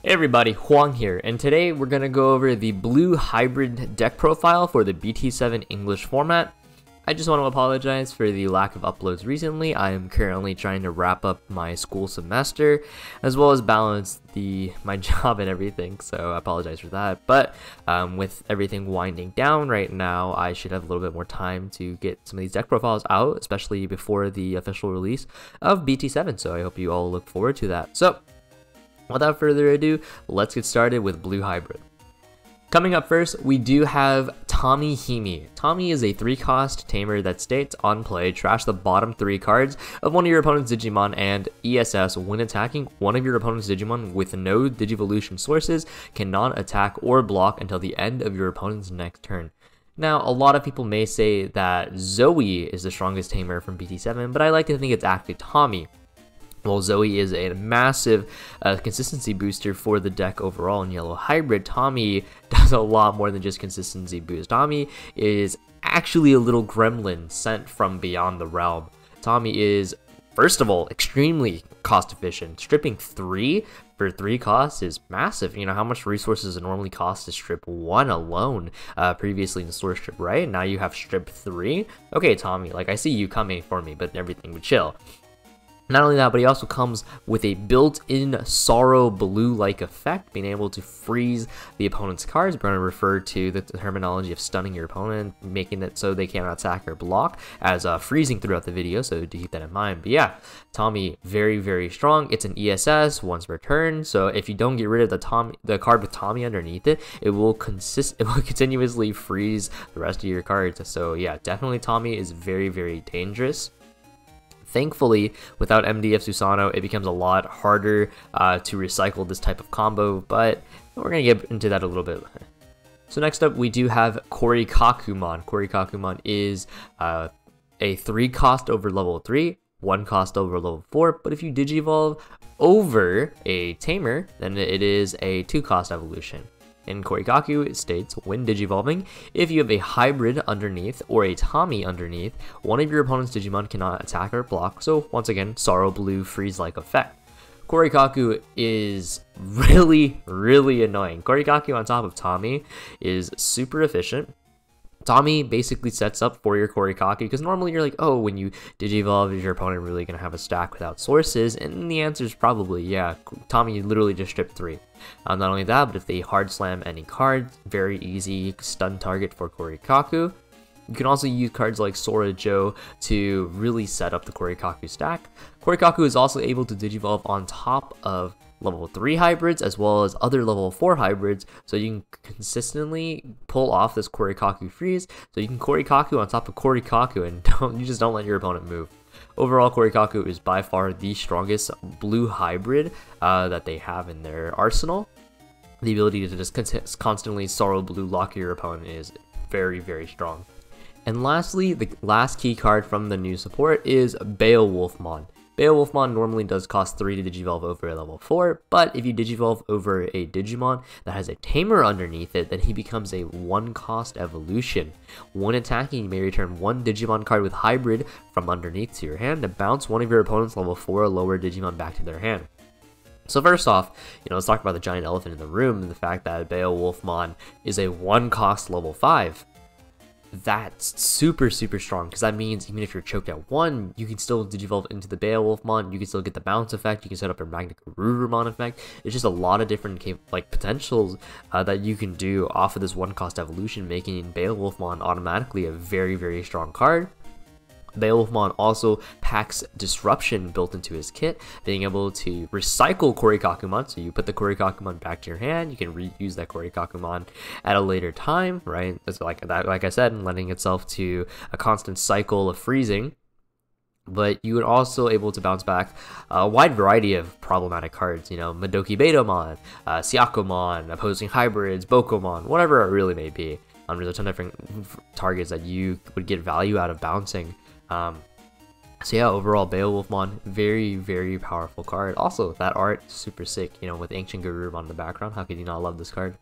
Hey everybody, Huang here, and today we're going to go over the blue hybrid deck profile for the BT7 English format. I just want to apologize for the lack of uploads recently. I am currently trying to wrap up my school semester, as well as balance my job and everything, so I apologize for that. But with everything winding down right now, I should have a little bit more time to get some of these deck profiles out, especially before the official release of BT7, so I hope you all look forward to that. So, without further ado, let's get started with Blue Hybrid. Coming up first, we do have Tommy Himi. Tommy is a 3-cost tamer that states on play, trash the bottom 3 cards of one of your opponent's Digimon and ESS when attacking one of your opponent's Digimon with no Digivolution sources, cannot attack or block until the end of your opponent's next turn. Now, a lot of people may say that Zoe is the strongest tamer from BT7, but I like to think it's actually Tommy. Well, Zoe is a massive consistency booster for the deck overall in Yellow Hybrid. Tommy does a lot more than just consistency boost. Tommy is actually a little gremlin sent from beyond the realm. Tommy is, first of all, extremely cost efficient. Stripping 3 for 3 costs is massive. You know how much resources it normally costs to strip 1 alone previously in the source strip, right? Now you have strip 3. Okay, Tommy, like I see you coming for me, but everything would chill. Not only that, but he also comes with a built-in Sorrow Blue-like effect, being able to freeze the opponent's cards. We're going to refer to the terminology of stunning your opponent, making it so they cannot attack or block, as freezing throughout the video, so do keep that in mind. But yeah, Tommy, very, very strong. It's an ESS once per turn, so if you don't get rid of the card with Tommy underneath it, it will continuously freeze the rest of your cards. So yeah, definitely Tommy is very, very dangerous. Thankfully, without MDF Susano, it becomes a lot harder to recycle this type of combo, but we're going to get into that a little bit. So next up, we do have Korikakumon. Korikakumon is a 3-cost over level 3, 1 cost over level 4, but if you Digivolve over a Tamer, then it is a 2-cost evolution. In Korikaku, it states, when Digivolving, if you have a hybrid underneath or a Tommy underneath, one of your opponent's Digimon cannot attack or block, so once again, Sorrow Blue freeze-like effect. Korikaku is really, really annoying. Korikaku on top of Tommy is super efficient. Tommy basically sets up for your Korikaku, because normally you're like, oh, when you Digivolve, is your opponent really going to have a stack without sources? And the answer is probably, yeah. Tommy literally just stripped 3. Not only that, but if they hard slam any card, very easy stun target for Korikaku. You can also use cards like Sora Joe to really set up the Korikaku stack. Korikaku is also able to Digivolve on top of level 3 hybrids as well as other level 4 hybrids, so you can consistently pull off this Korikaku freeze. So you can Korikaku on top of Korikaku and you just don't let your opponent move. Overall, Korikaku is by far the strongest blue hybrid that they have in their arsenal. The ability to just constantly Sorrow Blue lock your opponent is very, very strong. And lastly, the last key card from the new support is Beowulfmon. Beowulfmon normally does cost 3 to Digivolve over a level 4, but if you Digivolve over a Digimon that has a Tamer underneath it, then he becomes a 1-cost evolution. When attacking, you may return 1 Digimon card with Hybrid from underneath to your hand to bounce one of your opponent's level 4 or lower Digimon back to their hand. So first off, let's talk about the giant elephant in the room, and the fact that Beowulfmon is a 1-cost level 5. That's super, super strong, because that means even if you're choked at 1, you can still Digivolve into the Beowulfmon, you can still get the bounce effect, you can set up a Magnagarurumon effect. It's just a lot of different potentials that you can do off of this 1-cost evolution, making Beowulfmon automatically a very, very strong card. Beowulfmon also packs Disruption built into his kit, being able to recycle Korikakumon, so you put the Korikakumon back to your hand, you can reuse that Korikakumon at a later time, right? It's like that, like I said, lending itself to a constant cycle of freezing. But you are also able to bounce back a wide variety of problematic cards, Madoki Betomon, Syakomon, opposing hybrids, Bokomon, whatever it really may be. There's a ton of different targets that you would get value out of bouncing. So yeah, overall, Beowulfmon, very, very powerful card. Also, that art, super sick, with Ancient Garurumon in the background. How could you not love this card?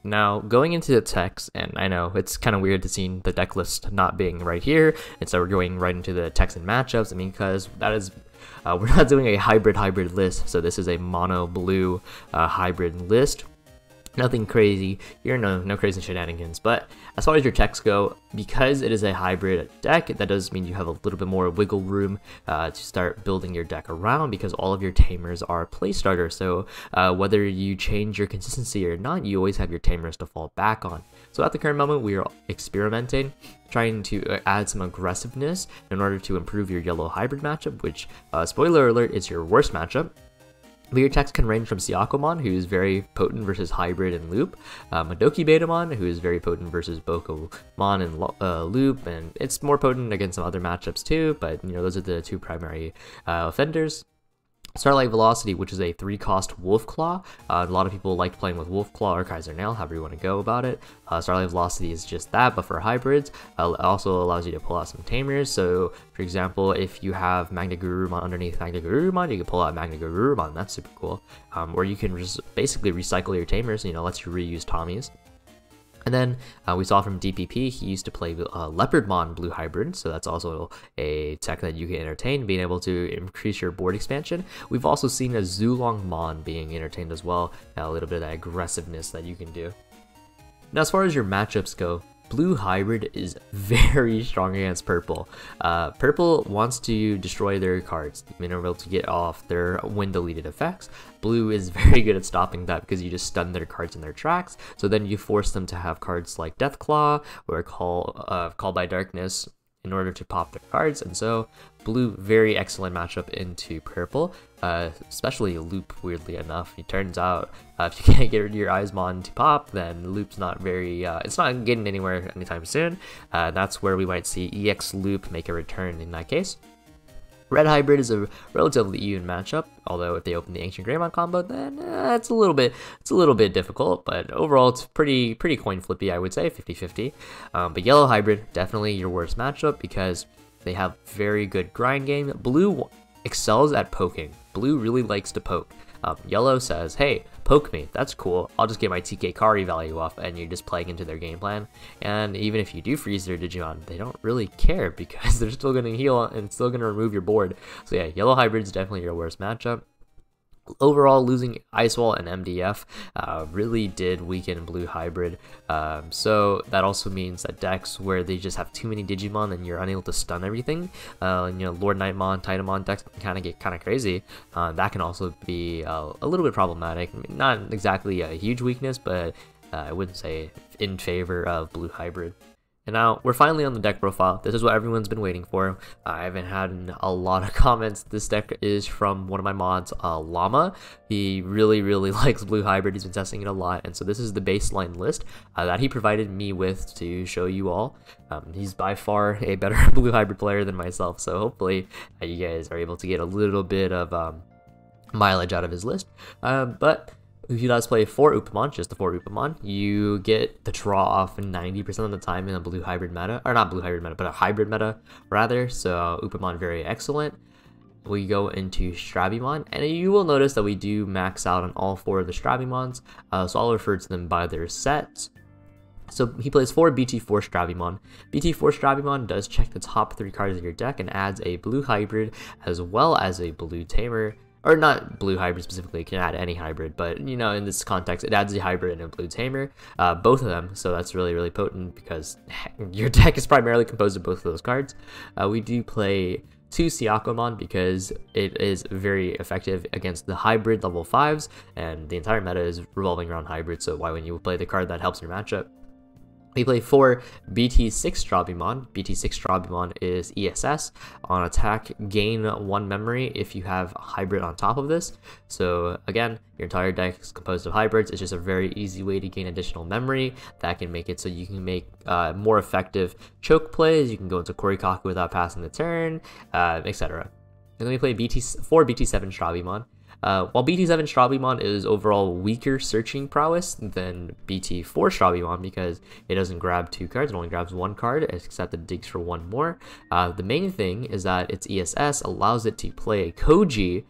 Now, going into the text, and I know it's kind of weird to see the deck list not being right here, and so we're going right into the text and matchups. I mean, because that is, we're not doing a hybrid list, so this is a mono blue hybrid list. Nothing crazy here, no crazy shenanigans. But as far as your techs go, because it is a hybrid deck, that does mean you have a little bit more wiggle room to start building your deck around, because all of your tamers are play starters. So whether you change your consistency or not, you always have your tamers to fall back on. So at the current moment, we are experimenting, trying to add some aggressiveness in order to improve your yellow hybrid matchup, which, spoiler alert, is your worst matchup. But your techs can range from Siakomon, who is very potent versus Hybrid and Loop, Madoki Betamon, who is very potent versus Bokomon and Loop, and it's more potent against some other matchups too, but you know, those are the two primary offenders. Starlight Velocity, which is a 3-cost Wolf Claw. A lot of people like playing with Wolf Claw or Kaiser Nail, however you want to go about it. Starlight Velocity is just that, but for hybrids. It also allows you to pull out some tamers. So, for example, if you have Magna Garurumon underneath Magna Garurumon, you can pull out Magna Garurumon. That's super cool. Or you can just basically recycle your tamers, you know, lets you reuse Tommies. And then we saw from DPP, he used to play Leopardmon Blue Hybrid, so that's also a tech that you can entertain, being able to increase your board expansion. We've also seen a Zulongmon being entertained as well, a little bit of that aggressiveness that you can do. Now, as far as your matchups go, Blue Hybrid is very strong against Purple. Purple wants to destroy their cards in order to get off their when deleted effects. Blue is very good at stopping that because you just stun their cards in their tracks. So then you force them to have cards like Deathclaw or Call by Darkness in order to pop their cards, and so Blue, very excellent matchup into Purple, especially Loop, weirdly enough. It turns out if you can't get your Eismon to pop, then Loop's not very, it's not getting anywhere anytime soon. That's where we might see EX Loop make a return in that case. Red Hybrid is a relatively even matchup, although if they open the Ancient Greymon combo, then it's a little bit difficult, but overall it's pretty coin flippy, I would say, 50-50. But Yellow Hybrid, definitely your worst matchup because they have very good grind game. Blue excels at poking. Blue really likes to poke. Yellow says, hey, poke me, that's cool, I'll just get my TK Kari value off, and you're just playing into their game plan. And even if you do freeze their Digimon, they don't really care because they're still going to heal and still going to remove your board. So yeah, Yellow Hybrid is definitely your worst matchup. Overall, losing Ice Wall and MDF really did weaken Blue Hybrid, so that also means that decks where they just have too many Digimon and you're unable to stun everything, you know, Lord Nightmon, Titanmon decks can get kind of crazy. That can also be a little bit problematic. Not exactly a huge weakness, but I wouldn't say in favor of Blue Hybrid. And now we're finally on the deck profile. This is what everyone's been waiting for. I haven't had a lot of comments. This deck is from one of my mods, Llama. He really likes Blue Hybrid. He's been testing it a lot, and so this is the baseline list that he provided me with to show you all. He's by far a better Blue Hybrid player than myself, so hopefully you guys are able to get a little bit of mileage out of his list. But if you guys play 4 Upamon, just the 4 Upamon, you get the draw off 90% of the time in a Blue Hybrid meta, or not Blue Hybrid meta, but a hybrid meta rather, so Upamon very excellent. We go into Strabimon, and you will notice that we do max out on all 4 of the Strabimons, so I'll refer to them by their sets. So he plays 4 BT4 Strabimon. BT4 Strabimon does check the top 3 cards of your deck and adds a Blue Hybrid as well as a Blue Tamer. Or not Blue Hybrid specifically, it can add any hybrid, but you know, in this context, it adds a hybrid and a Blue Tamer, both of them, so that's really potent because your deck is primarily composed of both of those cards. We do play 2 Siakomon because it is very effective against the hybrid level 5s, and the entire meta is revolving around hybrid, so why wouldn't you play the card that helps your matchup? We play 4 BT6 Strabimon. BT6 Strabimon is ESS. On attack, gain 1 memory if you have hybrid on top of this. So again, your entire deck is composed of hybrids. It's just a very easy way to gain additional memory that can make it so you can make more effective choke plays. You can go into Korikaku without passing the turn, etc. And then we play 4 BT7 Strabimon. While BT7 Strabimon is overall weaker searching prowess than BT4 Strabimon because it doesn't grab 2 cards, it only grabs 1 card, except it digs for 1 more. The main thing is that its ESS allows it to play a Koji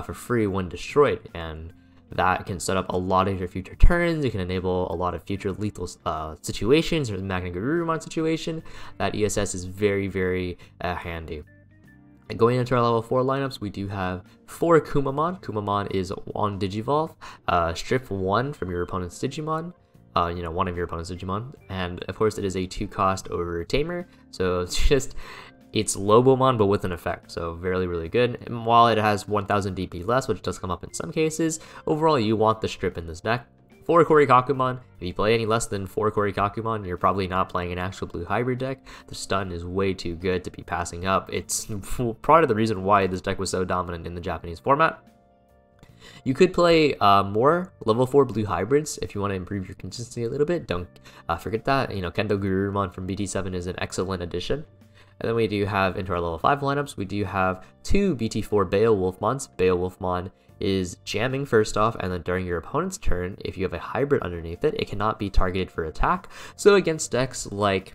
for free when destroyed, and that can set up a lot of your future turns. It can enable a lot of future lethal situations, or the Magna Garurumon situation. That ESS is very, very handy. And going into our level 4 lineups, we do have 4 Kumamon. Kumamon is on Digivolve. Strip 1 from your opponent's Digimon. One of your opponent's Digimon. And of course, it is a 2 cost over Tamer. So it's Lobomon, but with an effect. So really, really good. And while it has 1000 DP less, which does come up in some cases, overall, you want the Strip in this deck. 4 Korikakumon. If you play any less than 4 Korikakumon, you're probably not playing an actual blue hybrid deck. The stun is way too good to be passing up. It's part of the reason why this deck was so dominant in the Japanese format. You could play more level 4 blue hybrids if you want to improve your consistency a little bit. Don't forget that. Kendo Garurumon from BT7 is an excellent addition. And then we do have, into our level 5 lineups, we do have 2 BT4 Beowulfmons. Beowulfmon is jamming first off, and then during your opponent's turn, if you have a hybrid underneath it, it cannot be targeted for attack. So against decks like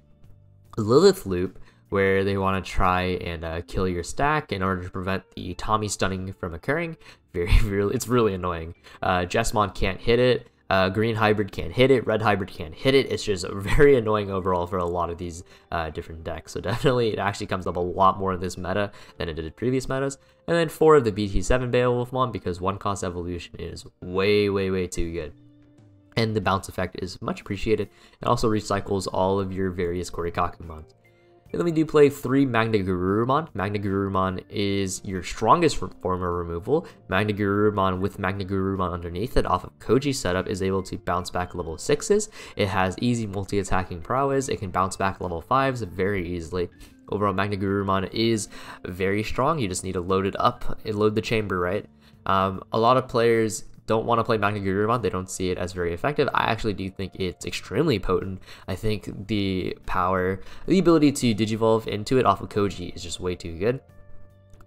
Lilith Loop, where they want to try and kill your stack in order to prevent the Tommy stunning from occurring, it's really annoying. Jesmon can't hit it. Green hybrid can't hit it, red hybrid can't hit it. It's just very annoying overall for a lot of these different decks. So definitely it actually comes up a lot more in this meta than it did in previous metas. And then 4 of the BT7 Beowulfmon, because 1 cost evolution is way, way, way too good. And the bounce effect is much appreciated. It also recycles all of your various Korikakumons. And then we do play 3 Magna Garurumon. Magna Garurumon is your strongest form of removal. Magna Garurumon with Magna Garurumon underneath it off of Koji setup is able to bounce back level 6s. It has easy multi-attacking prowess. It can bounce back level 5s very easily. Overall, Magna Garurumon is very strong. You just need to load it up and load the chamber right. A lot of players don't want to play Magna Garurumon. They don't see it as very effective. I actually do think it's extremely potent. I think the ability to Digivolve into it off of Koji is just way too good.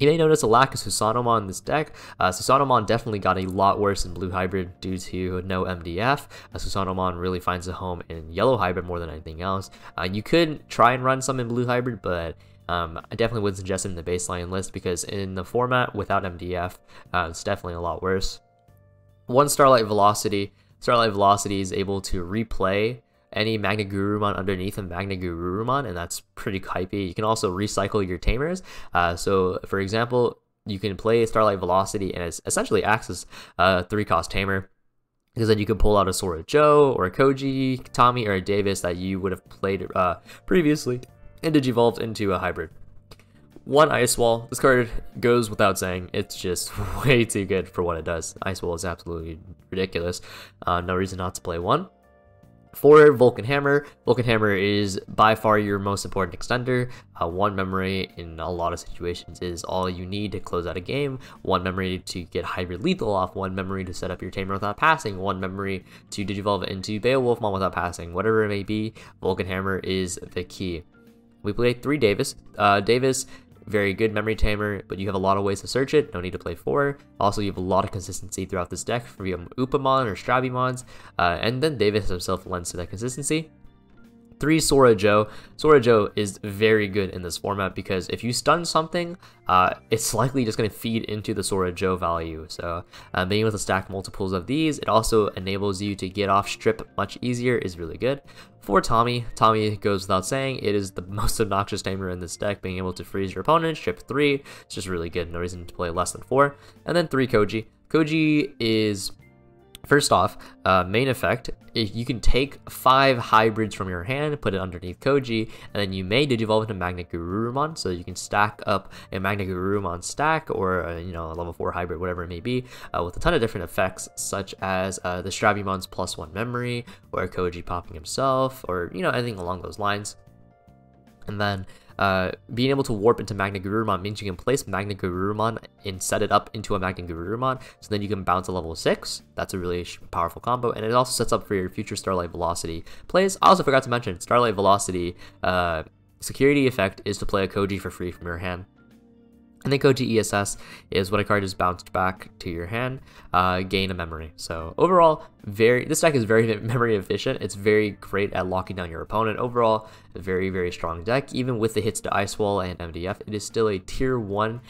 You may notice a lack of Susanomon in this deck. Susanomon definitely got a lot worse in blue hybrid due to no MDF. Susanomon really finds a home in yellow hybrid more than anything else. You could try and run some in blue hybrid, but I definitely would suggest it in the baseline list, because in the format without MDF, it's definitely a lot worse. 1 Starlight Velocity. Starlight Velocity is able to replay any Magna Garurumon underneath a Magna Garurumon, and that's pretty hypey. You can also recycle your tamers. So, for example, you can play Starlight Velocity, and it essentially acts as a 3-cost tamer, because then you can pull out a Sora Joe, or a Koji, Tommy, or a Davis that you would have played previously, and Digivolved into a hybrid. 1 Ice Wall. This card goes without saying. It's just way too good for what it does. Ice Wall is absolutely ridiculous. No reason not to play 1. 4 Vulcan Hammer. Vulcan Hammer is by far your most important extender. 1 memory in a lot of situations is all you need to close out a game. 1 memory to get hybrid lethal off. 1 memory to set up your tamer without passing. 1 memory to Digivolve into Beowulfmon without passing. Whatever it may be, Vulcan Hammer is the key. We play 3 Davis. Davis, very good memory tamer, but you have a lot of ways to search it. No need to play 4. Also, you have a lot of consistency throughout this deck for your Upamon or Strabimons, and then Davis himself lends to that consistency. 3 Sora Joe. Sora Joe is very good in this format, because if you stun something, it's likely just going to feed into the Sora Joe value. So being able to stack multiples of these, it also enables you to get off strip much easier, is really good. 4 Tommy. Tommy goes without saying. It is the most obnoxious tamer in this deck, being able to freeze your opponent, strip 3. It's just really good. No reason to play less than 4. And then 3 Koji. Koji is, first off, main effect, you can take 5 hybrids from your hand, put it underneath Koji, and then you may Digivolve into Magna Garurumon, so you can stack up a Magna Garurumon stack, or a level 4 hybrid, whatever it may be, with a ton of different effects, such as the Strabimon's +1 memory, or Koji popping himself, or anything along those lines. And then being able to warp into Magna Garurumon means you can place Magna Garurumon and set it up into a Magna Garurumon, so then you can bounce a level 6. That's a really powerful combo, and it also sets up for your future Starlight Velocity plays. I also forgot to mention, Starlight Velocity security effect is to play a Koji for free from your hand. And then Koji ESS is when a card is bounced back to your hand, gain a memory. So overall, this deck is very memory efficient. It's very great at locking down your opponent. Overall, a very, very strong deck. Even with the hits to Ice Wall and MDF, it is still a tier 1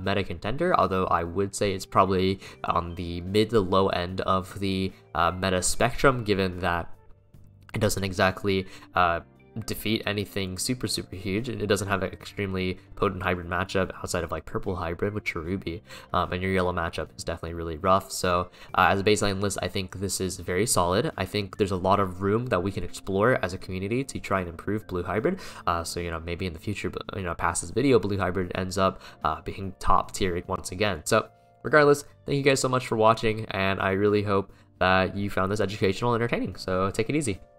meta contender, although I would say it's probably on the mid to low end of the meta spectrum, given that it doesn't exactly defeat anything super huge, and it doesn't have an extremely potent hybrid matchup outside of like purple hybrid with Cherubi, and your yellow matchup is definitely really rough. So as a baseline list, I think this is very solid. I think there's a lot of room that we can explore as a community to try and improve blue hybrid, so maybe in the future, past this video, blue hybrid ends up being top tier once again. So regardless, thank you guys so much for watching, and I really hope that you found this educational and entertaining. So take it easy.